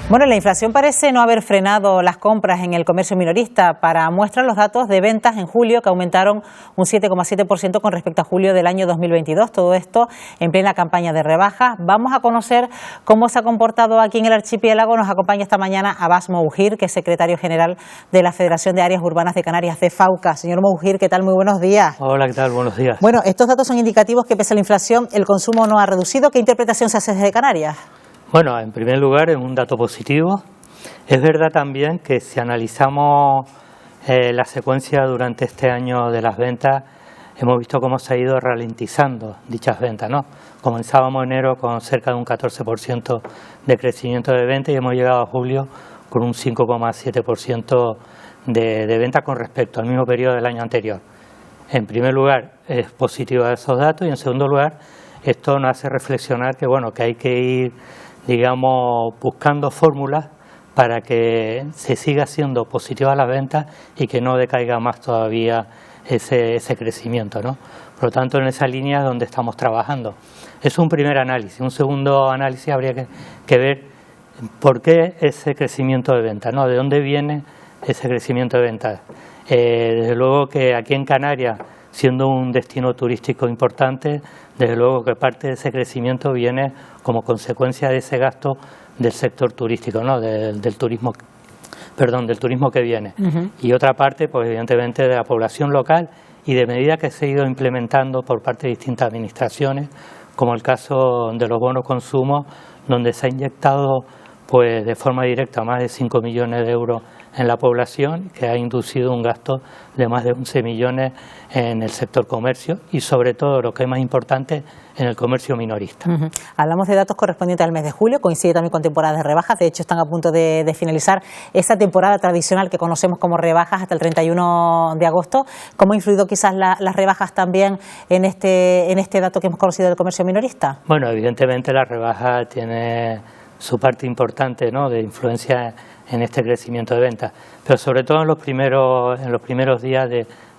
Bueno, la inflación parece no haber frenado las compras en el comercio minorista. Para muestra los datos de ventas en julio, que aumentaron un 7,7% con respecto a julio del año 2022. Todo esto en plena campaña de rebajas. Vamos a conocer cómo se ha comportado aquí en el archipiélago. Nos acompaña esta mañana Abbas Mougir, que es secretario general de la Federación de Áreas Urbanas de Canarias, de FAUCA. Señor Mougir, ¿qué tal? Muy buenos días. Hola, ¿qué tal? Buenos días. Bueno, estos datos son indicativos que pese a la inflación el consumo no ha reducido. ¿Qué interpretación se hace desde Canarias? Bueno, en primer lugar es un dato positivo. Es verdad también que si analizamos la secuencia durante este año de las ventas, hemos visto cómo se ha ido ralentizando dichas ventas, ¿no? Comenzábamos enero con cerca de un 14% de crecimiento de ventas y hemos llegado a julio con un 5,7% de ventas con respecto al mismo periodo del año anterior. En primer lugar, es positivo esos datos y en segundo lugar, esto nos hace reflexionar que, bueno, que hay que ir, digamos, buscando fórmulas para que se siga siendo positiva la venta y que no decaiga más todavía ese crecimiento, ¿no? Por lo tanto, en esa línea es donde estamos trabajando. Es un primer análisis. Un segundo análisis habría que ver por qué ese crecimiento de venta, ¿no? ¿De dónde viene ese crecimiento de ventas? Desde luego que aquí en Canarias, siendo un destino turístico importante, desde luego que parte de ese crecimiento viene como consecuencia de ese gasto del sector turístico, ¿no? del turismo que viene. Y otra parte, pues evidentemente de la población local y de medidas que se ha ido implementando por parte de distintas administraciones, como el caso de los bonos consumo, donde se ha inyectado pues de forma directa más de 5 millones de euros en la población, que ha inducido un gasto de más de 11 millones en el sector comercio y sobre todo, lo que es más importante, en el comercio minorista. Hablamos de datos correspondientes al mes de julio, coincide también con temporadas de rebajas, de hecho están a punto de finalizar esa temporada tradicional que conocemos como rebajas hasta el 31 de agosto. ¿Cómo ha influido quizás las rebajas también en este dato que hemos conocido del comercio minorista? Bueno, evidentemente la rebaja tiene su parte importante, ¿no?, de influencia en este crecimiento de ventas, pero sobre todo en los primeros días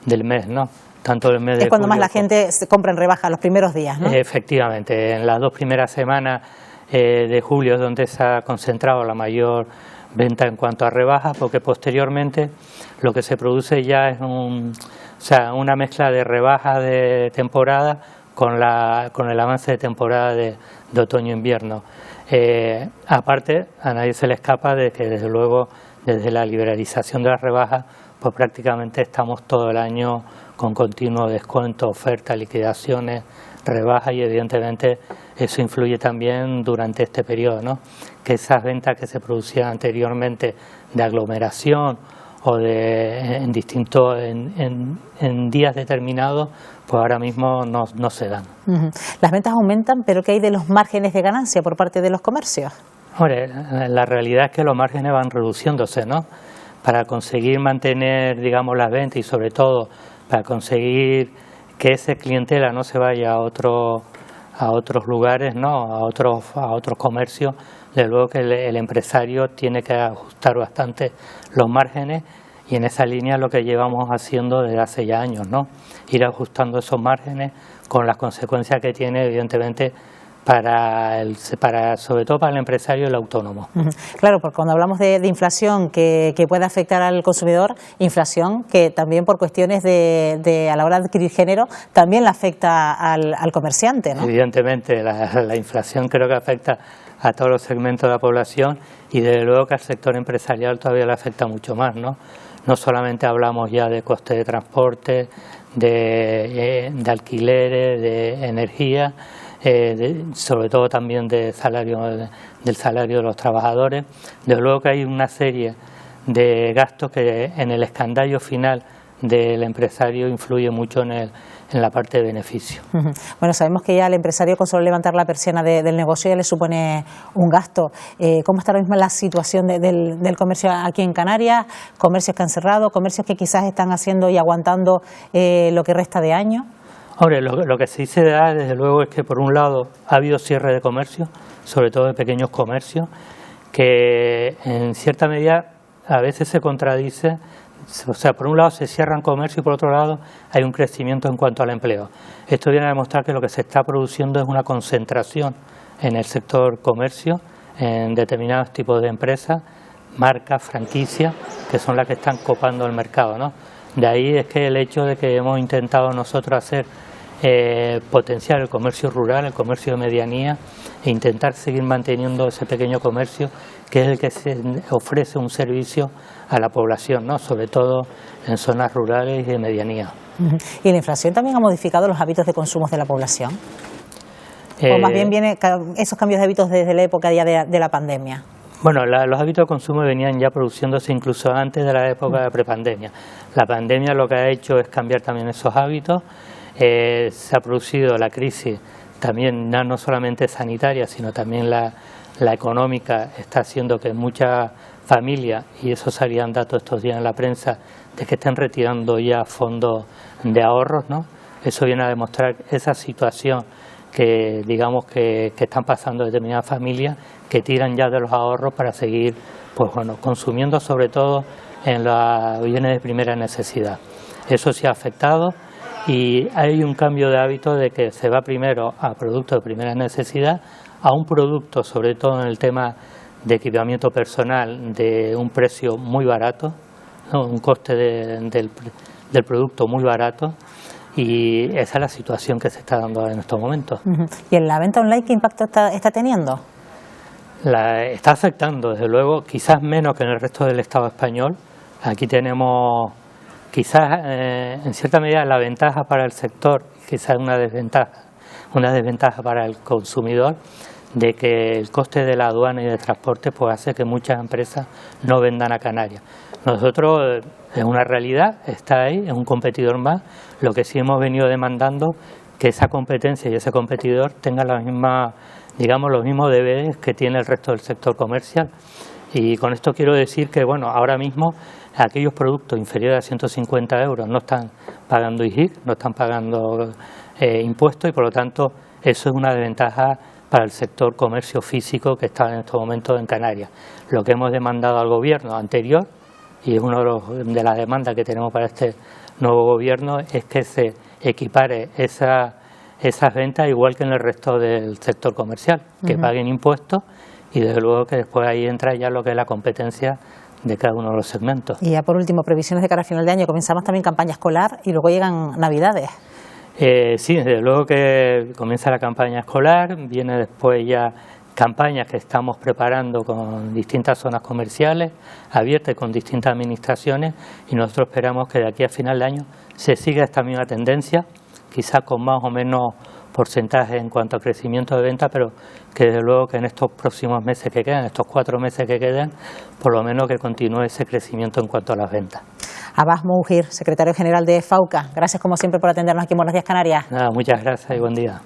del mes, ¿no? Tanto el mes de es cuando julio, más la gente se compra en rebaja, los primeros días, ¿no? Efectivamente, en las 2 primeras semanas de julio es donde se ha concentrado la mayor venta en cuanto a rebajas, porque posteriormente lo que se produce ya es una mezcla de rebajas de temporada con el avance de temporada de otoño-invierno. Aparte, a nadie se le escapa de que desde luego desde la liberalización de las rebajas pues prácticamente estamos todo el año con continuo descuento, ofertas, liquidaciones, rebajas y evidentemente eso influye también durante este periodo, ¿no? Que esas ventas que se producían anteriormente de aglomeración o en días determinados, pues ahora mismo no se dan. Las ventas aumentan, pero ¿qué hay de los márgenes de ganancia por parte de los comercios? Hombre, la realidad es que los márgenes van reduciéndose, ¿no? Para conseguir mantener, digamos, las ventas y sobre todo para conseguir que esa clientela no se vaya a otros lugares, ¿no?, a otros comercios. Desde luego que el empresario tiene que ajustar bastante los márgenes y en esa línea es lo que llevamos haciendo desde hace ya años, ¿no? Ir ajustando esos márgenes con las consecuencias que tiene, evidentemente, sobre todo para el empresario y el autónomo. Claro, porque cuando hablamos de inflación que puede afectar al consumidor, inflación que también por cuestiones a la hora de adquirir género también le afecta al comerciante, ¿no? Evidentemente, la inflación creo que afecta a todos los segmentos de la población y desde luego que al sector empresarial todavía le afecta mucho más, ¿no? No solamente hablamos ya de coste de transporte, de alquileres, de energía, sobre todo también del salario de los trabajadores. Desde luego que hay una serie de gastos que en el escandallo final del empresario influye mucho en la parte de beneficio. Bueno, sabemos que ya el empresario con solo levantar la persiana del negocio ya le supone un gasto. ¿Cómo está ahora mismo la situación del comercio aquí en Canarias? ¿Comercios que han cerrado? ¿Comercios que quizás están haciendo y aguantando lo que resta de año? Hombre, lo que sí se da desde luego es que por un lado ha habido cierre de comercio, sobre todo de pequeños comercios, que en cierta medida a veces se contradice. O sea, por un lado se cierran comercio y por otro lado hay un crecimiento en cuanto al empleo. Esto viene a demostrar que lo que se está produciendo es una concentración en el sector comercio, en determinados tipos de empresas, marcas, franquicias, que son las que están copando el mercado, ¿no? De ahí es que el hecho de que hemos intentado nosotros hacer potenciar el comercio rural, el comercio de medianía e intentar seguir manteniendo ese pequeño comercio que es el que se ofrece un servicio a la población, ¿no? Sobre todo en zonas rurales y de medianía. ¿Y la inflación también ha modificado los hábitos de consumo de la población? ¿O más bien vienen esos cambios de hábitos desde la época ya de la pandemia? Bueno, los hábitos de consumo venían ya produciéndose incluso antes de la época de prepandemia. La pandemia lo que ha hecho es cambiar también esos hábitos. Se ha producido la crisis también no solamente sanitaria, sino también la económica, está haciendo que muchas familias, y eso salían datos estos días en la prensa, de que estén retirando ya fondos de ahorros, ¿no? Eso viene a demostrar esa situación que digamos que están pasando determinadas familias que tiran ya de los ahorros para seguir pues bueno, consumiendo sobre todo en los bienes de primera necesidad. Eso sí ha afectado y hay un cambio de hábito de que se va primero a productos de primera necesidad, a un producto sobre todo en el tema de equipamiento personal de un precio muy barato, ¿no? Un coste del producto muy barato. Y esa es la situación que se está dando en estos momentos. ¿Y en la venta online qué impacto está teniendo? Está afectando, desde luego, quizás menos que en el resto del Estado español. Aquí tenemos quizás en cierta medida la ventaja para el sector, quizás una desventaja para el consumidor, de que el coste de la aduana y de transporte pues hace que muchas empresas no vendan a Canarias. Nosotros, es una realidad, está ahí, es un competidor más. Lo que sí hemos venido demandando que esa competencia y ese competidor tenga la misma, digamos, los mismos deberes que tiene el resto del sector comercial. Y con esto quiero decir que, bueno, ahora mismo aquellos productos inferiores a 150 euros no están pagando IGIC, no están pagando impuestos y por lo tanto eso es una desventaja para el sector comercio físico que está en estos momentos en Canarias. Lo que hemos demandado al gobierno anterior, y es una de las demandas que tenemos para este nuevo gobierno, es que se equipare esas ventas igual que en el resto del sector comercial, que paguen impuestos y desde luego que después ahí entra ya lo que es la competencia de cada uno de los segmentos. Y ya por último, previsiones de cara a final de año, comenzamos también campaña escolar y luego llegan Navidades. Sí, desde luego que comienza la campaña escolar, viene después ya campañas que estamos preparando con distintas zonas comerciales, abiertas con distintas administraciones y nosotros esperamos que de aquí a final de año se siga esta misma tendencia, quizás con más o menos porcentaje en cuanto a crecimiento de venta, pero que desde luego que en estos próximos meses que quedan, estos 4 meses que quedan, por lo menos que continúe ese crecimiento en cuanto a las ventas. Abbas Moujir, secretario general de FAUCA, gracias como siempre por atendernos aquí en Buenos Días Canarias. Nada, muchas gracias y buen día.